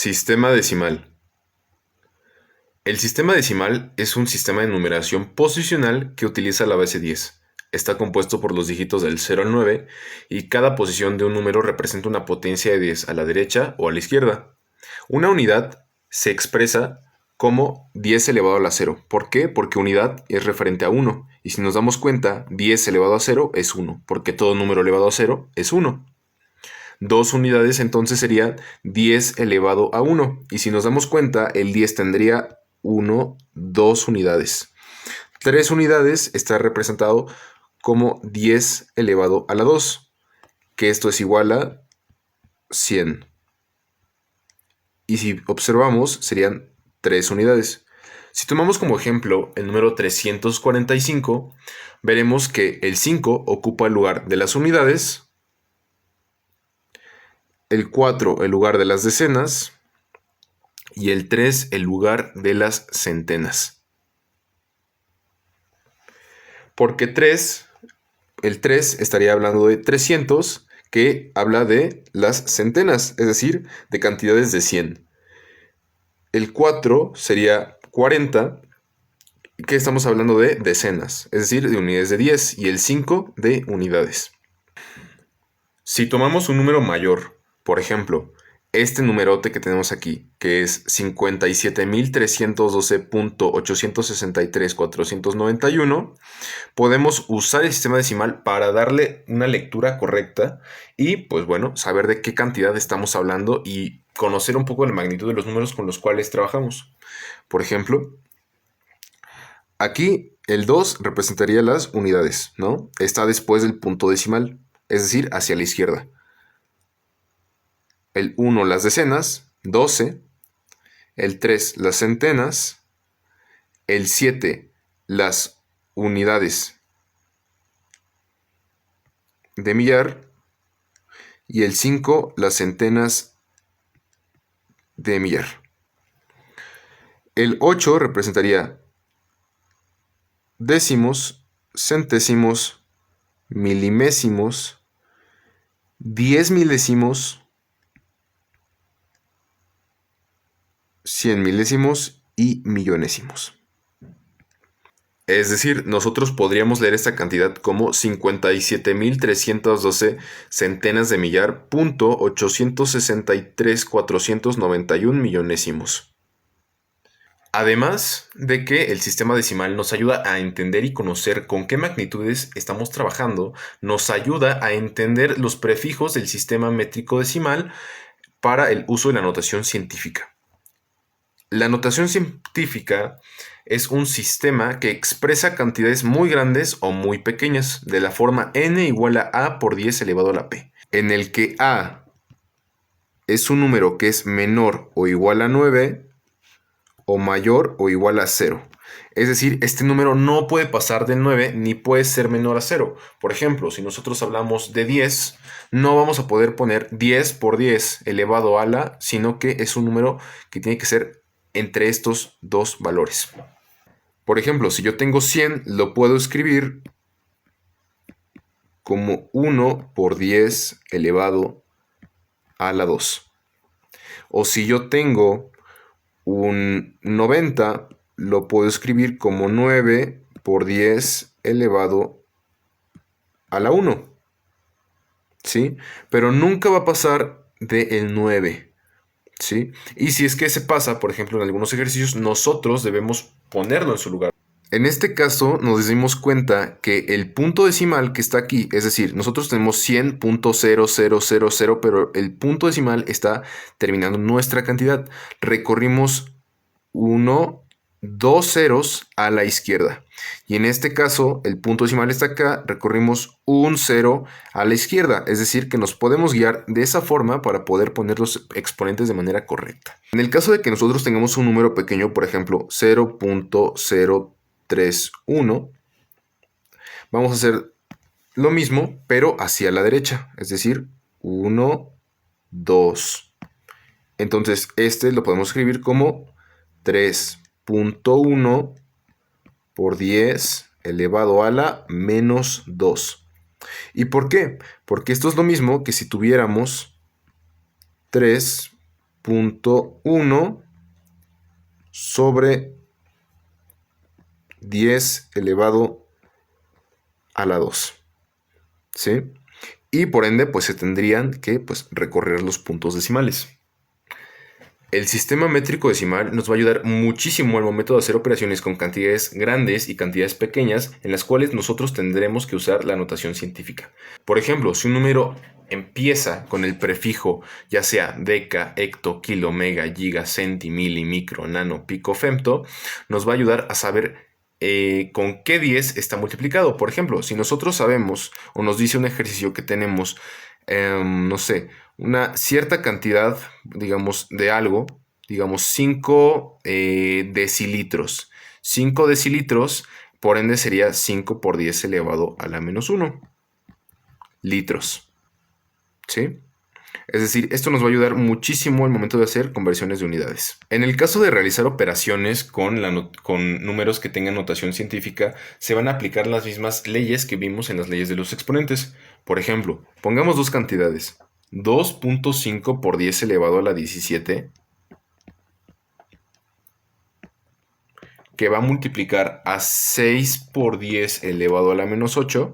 Sistema decimal. El sistema decimal es un sistema de numeración posicional que utiliza la base 10. Está compuesto por los dígitos del 0 al 9 y cada posición de un número representa una potencia de 10 a la derecha o a la izquierda. Una unidad se expresa como 10 elevado a la 0. ¿Por qué? Porque unidad es referente a 1. Y si nos damos cuenta, 10 elevado a 0 es 1, porque todo número elevado a 0 es 1. Dos unidades entonces sería 10 elevado a 1. Y si nos damos cuenta, el 10 tendría 1, 2 unidades. 3 unidades está representado como 10 elevado a la 2, que esto es igual a 100. Y si observamos, serían 3 unidades. Si tomamos como ejemplo el número 345, veremos que el 5 ocupa el lugar de las unidades, el 4 el lugar de las decenas y el 3 el lugar de las centenas. Porque el 3 estaría hablando de 300, que habla de las centenas, es decir, de cantidades de 100. El 4 sería 40, que estamos hablando de decenas, es decir, de unidades de 10, y el 5 de unidades. Si tomamos un número mayor, por ejemplo, este numerote que tenemos aquí, que es 57.312.863.491, podemos usar el sistema decimal para darle una lectura correcta y, pues bueno, saber de qué cantidad estamos hablando y conocer un poco la magnitud de los números con los cuales trabajamos. Por ejemplo, aquí el 2 representaría las unidades, ¿no? Está después del punto decimal, es decir, hacia la izquierda. El 1 las decenas, 12. El 3 las centenas. El 7 las unidades de millar. Y el 5 las centenas de millar. El 8 representaría décimos, centésimos, milimésimos, 10 milésimos, 100 milésimos y millonésimos. Es decir, nosotros podríamos leer esta cantidad como 57.312 centenas de millar punto 863.491 millonésimos. Además de que el sistema decimal nos ayuda a entender y conocer con qué magnitudes estamos trabajando, nos ayuda a entender los prefijos del sistema métrico decimal para el uso de la notación científica. La notación científica es un sistema que expresa cantidades muy grandes o muy pequeñas de la forma n igual a a por 10 elevado a la p, en el que a es un número que es menor o igual a 9 o mayor o igual a 0. Es decir, este número no puede pasar del 9 ni puede ser menor a 0. Por ejemplo, si nosotros hablamos de 10, no vamos a poder poner 10 por 10 elevado a la, sino que es un número que tiene que ser entre estos dos valores. Por ejemplo, si yo tengo 100, lo puedo escribir como 1 por 10 elevado a la 2. O si yo tengo un 90, lo puedo escribir como 9 por 10 elevado a la 1. ¿Sí? Pero nunca va a pasar del 9. ¿Sí? Y si es que se pasa, por ejemplo, en algunos ejercicios, nosotros debemos ponerlo en su lugar. En este caso nos dimos cuenta que el punto decimal que está aquí, es decir, nosotros tenemos 100.0000, pero el punto decimal está terminando nuestra cantidad. Recorrimos 1, 2 ceros a la izquierda. Y en este caso, el punto decimal está acá, recorrimos un 0 a la izquierda. Es decir, que nos podemos guiar de esa forma para poder poner los exponentes de manera correcta. En el caso de que nosotros tengamos un número pequeño, por ejemplo, 0.031, vamos a hacer lo mismo, pero hacia la derecha. Es decir, 1, 2. Entonces, este lo podemos escribir como 3.1 por 10 elevado a la menos 2. ¿Y por qué? Porque esto es lo mismo que si tuviéramos 3 2.1 sobre 10 elevado a la 2. ¿Sí? Y por ende, pues se tendrían que recorrer los puntos decimales. El sistema métrico decimal nos va a ayudar muchísimo al momento de hacer operaciones con cantidades grandes y cantidades pequeñas en las cuales nosotros tendremos que usar la notación científica. Por ejemplo, si un número empieza con el prefijo ya sea deca, hecto, kilo, mega, giga, centi, mili, micro, nano, pico, femto, nos va a ayudar a saber con qué 10 está multiplicado. Por ejemplo, si nosotros sabemos o nos dice un ejercicio que tenemos, no sé, una cierta cantidad, digamos, de algo, digamos 5 decilitros. 5 decilitros, por ende sería 5 por 10 elevado a la menos 1 litros. ¿Sí? Es decir, esto nos va a ayudar muchísimo al momento de hacer conversiones de unidades. En el caso de realizar operaciones con números que tengan notación científica, se van a aplicar las mismas leyes que vimos en las leyes de los exponentes. Por ejemplo, pongamos dos cantidades. 2.5 por 10 elevado a la 17, que va a multiplicar a 6 por 10 elevado a la menos 8.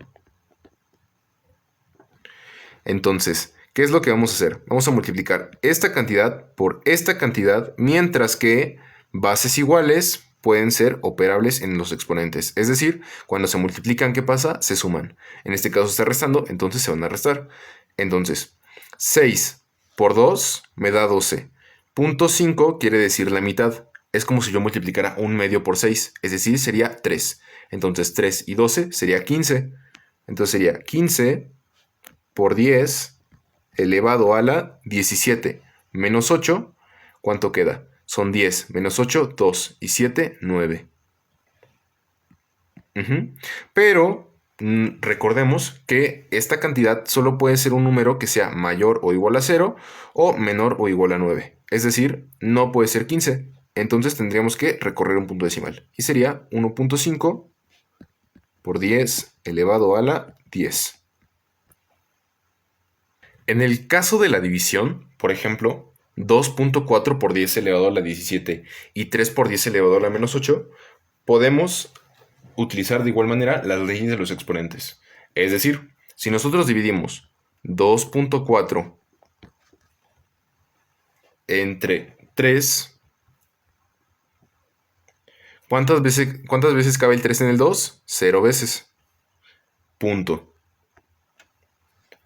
Entonces, ¿qué es lo que vamos a hacer? Vamos a multiplicar esta cantidad por esta cantidad, mientras que bases iguales pueden ser operables en los exponentes. Es decir, cuando se multiplican, ¿qué pasa? Se suman. En este caso se está restando, entonces se van a restar. Entonces, 6 por 2 me da 12. 0.5 quiere decir la mitad. Es como si yo multiplicara un medio por 6, es decir, sería 3. Entonces 3 y 12 sería 15. Entonces sería 15 por 10 elevado a la 17 menos 8. ¿Cuánto queda? Son 10 menos 8, 2 y 7, 9. Pero recordemos que esta cantidad solo puede ser un número que sea mayor o igual a 0 o menor o igual a 9. Es decir, no puede ser 15. Entonces tendríamos que recorrer un punto decimal. Y sería 1.5 por 10 elevado a la 10. En el caso de la división, por ejemplo, 2.4 por 10 elevado a la 17 y 3 por 10 elevado a la menos 8, podemos utilizar de igual manera las leyes de los exponentes. Es decir, si nosotros dividimos 2.4 entre 3, ¿cuántas veces cabe el 3 en el 2? 0 veces. Punto.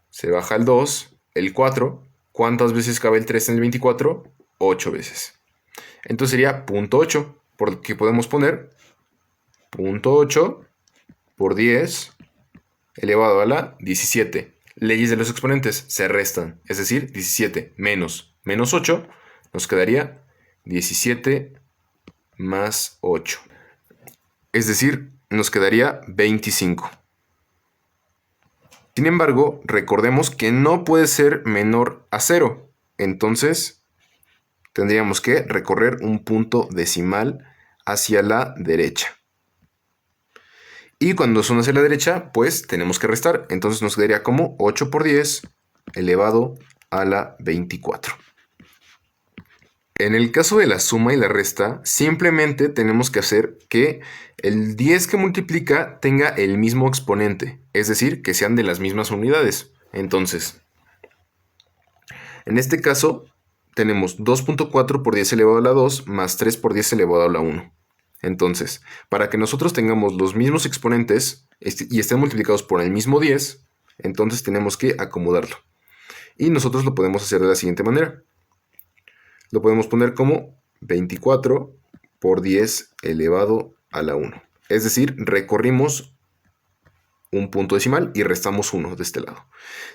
Se baja el 2, el 4. ¿Cuántas veces cabe el 3 en el 24? 8 veces. Entonces sería 0.8, porque podemos poner 0.8 por 10 elevado a la 17. Leyes de los exponentes se restan, es decir, 17 menos 8 nos quedaría 17 más 8. Es decir, nos quedaría 25. Sin embargo, recordemos que no puede ser menor a 0. Entonces, tendríamos que recorrer un punto decimal hacia la derecha. Y cuando son hacia la derecha, pues tenemos que restar. Entonces nos quedaría como 8 por 10 elevado a la 24. En el caso de la suma y la resta, simplemente tenemos que hacer que el 10 que multiplica tenga el mismo exponente, es decir, que sean de las mismas unidades. Entonces, en este caso, tenemos 2.4 por 10 elevado a la 2 más 3 por 10 elevado a la 1. Entonces, para que nosotros tengamos los mismos exponentes y estén multiplicados por el mismo 10, entonces tenemos que acomodarlo. Y nosotros lo podemos hacer de la siguiente manera. Lo podemos poner como 24 por 10 elevado a la 1. Es decir, recorrimos un punto decimal y restamos 1 de este lado.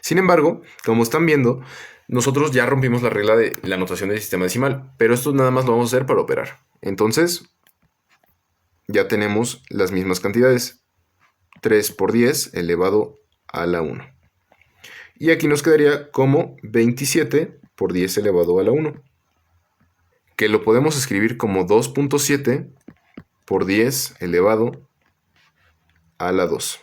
Sin embargo, como están viendo, nosotros ya rompimos la regla de la notación del sistema decimal, pero esto nada más lo vamos a hacer para operar. Entonces, ya tenemos las mismas cantidades. 3 por 10 elevado a la 1. Y aquí nos quedaría como 27 por 10 elevado a la 1. Que lo podemos escribir como 2.7 por 10 elevado a la 2.